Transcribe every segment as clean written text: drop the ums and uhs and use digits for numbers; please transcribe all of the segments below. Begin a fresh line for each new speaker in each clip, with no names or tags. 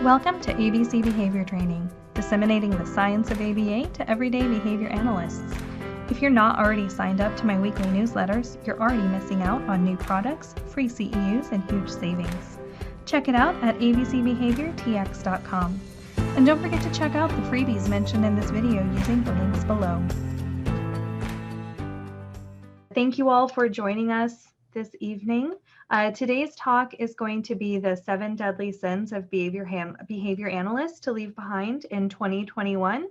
Welcome to ABC Behavior Training, disseminating the science of ABA to everyday behavior analysts. If you're not already signed up to my weekly newsletters, you're already missing out on new products, free CEUs, and huge savings. Check it out at abcbehaviortx.com. And don't forget to check out the freebies mentioned in this video using the links below. Thank you all for joining us this evening. Today's talk is going to be the 7 deadly sins of behavior analysts to leave behind in 2021.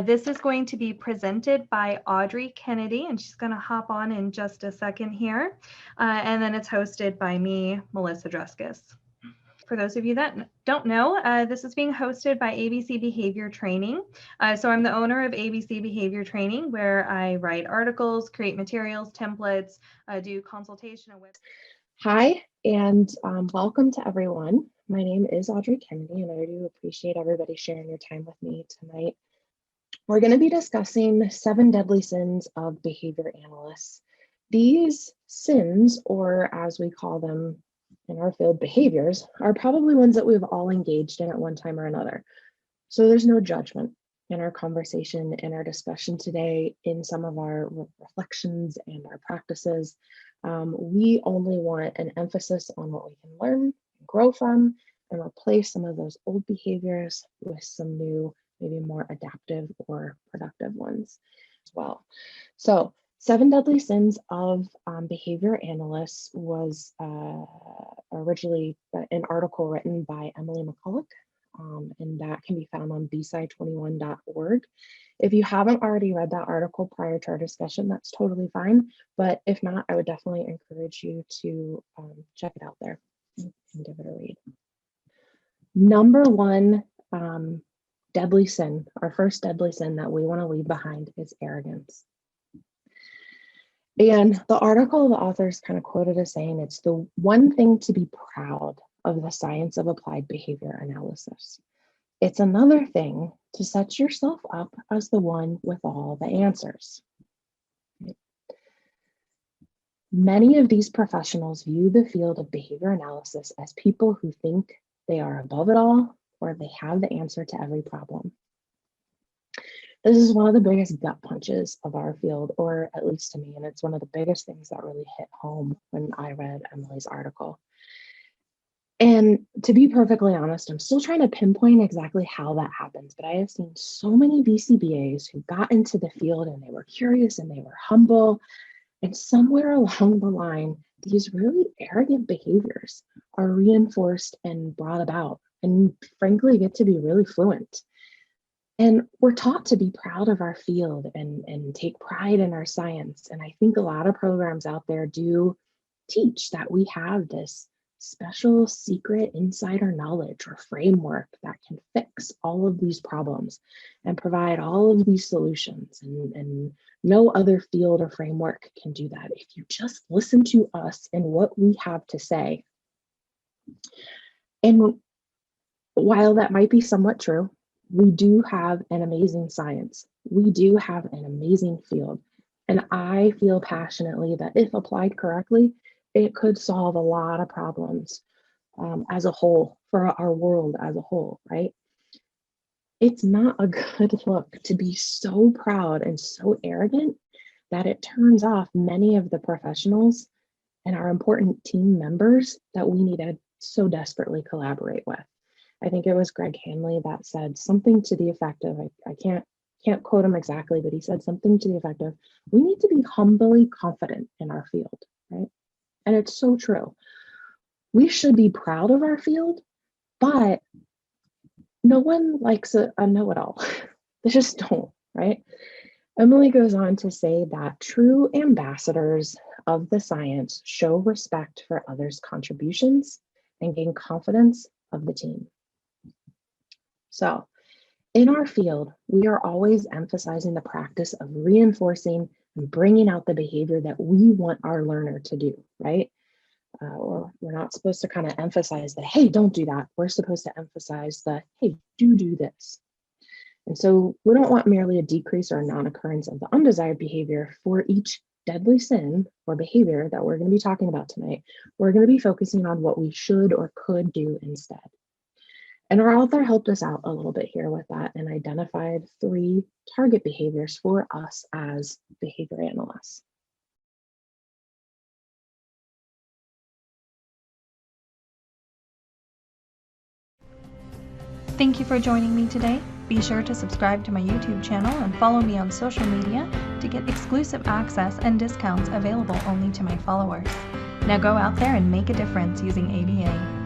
This is going to be presented by Audrey Kennedy, and she's going to hop on in just a second here. And then it's hosted by me, Melissa Druskis. For those of you that don't know, this is being hosted by ABC Behavior Training. So I'm the owner of ABC Behavior Training, where I write articles, create materials, templates, do consultation.
Hi, and welcome to everyone. My name is Audrey Kennedy, and I do appreciate everybody sharing your time with me tonight. We're going to be discussing 7 deadly sins of behavior analysts. These sins, or as we call them in our field, behaviors, are probably ones that we've all engaged in at one time or another. So there's no judgment in our conversation, in our discussion today, in some of our reflections and our practices. We only want an emphasis on what we can learn, grow from, and replace some of those old behaviors with some new, maybe more adaptive or productive ones as well. So 7 deadly sins of behavior analysts was originally an article written by Emaley McCulloch, and that can be found on bsci21.org. If you haven't already read that article prior to our discussion, that's totally fine. But if not, I would definitely encourage you to check it out there and give it a read. Number 1 deadly sin, our first deadly sin that we want to leave behind is arrogance. And the article, the authors kind of quoted as saying, it's the one thing to be proud of the science of applied behavior analysis. It's another thing to set yourself up as the one with all the answers. Many of these professionals view the field of behavior analysis as people who think they are above it all or they have the answer to every problem. This is one of the biggest gut punches of our field, or at least to me, and it's one of the biggest things that really hit home when I read Emaley's article. And to be perfectly honest, I'm still trying to pinpoint exactly how that happens, but I have seen so many BCBAs who got into the field and they were curious and they were humble, and somewhere along the line, these really arrogant behaviors are reinforced and brought about, and frankly get to be really fluent. And we're taught to be proud of our field and take pride in our science. And I think a lot of programs out there do teach that we have this special secret insider knowledge or framework that can fix all of these problems and provide all of these solutions. And no other field or framework can do that if you just listen to us and what we have to say. And while that might be somewhat true, we do have an amazing science. We do have an amazing field. And I feel passionately that if applied correctly, it could solve a lot of problems as a whole, for our world as a whole, right? It's not a good look to be so proud and so arrogant that it turns off many of the professionals and our important team members that we need to so desperately collaborate with. I think it was Greg Hanley that said something to the effect of, I can't quote him exactly, but he said something to the effect of, we need to be humbly confident in our field, right? And it's so true. We should be proud of our field, but no one likes a know-it-all. They just don't, right? Emaley goes on to say that true ambassadors of the science show respect for others' contributions and gain confidence of the team. So in our field, we are always emphasizing the practice of reinforcing and bringing out the behavior that we want our learner to do, right? Or we're not supposed to kind of emphasize the, hey, don't do that. We're supposed to emphasize the, hey, do this. And so we don't want merely a decrease or a non-occurrence of the undesired behavior. For each deadly sin or behavior that we're going to be talking about tonight, we're going to be focusing on what we should or could do instead. And our author helped us out a little bit here with that and identified 3 target behaviors for us as behavior analysts.
Thank you for joining me today. Be sure to subscribe to my YouTube channel and follow me on social media to get exclusive access and discounts available only to my followers. Now go out there and make a difference using ABA.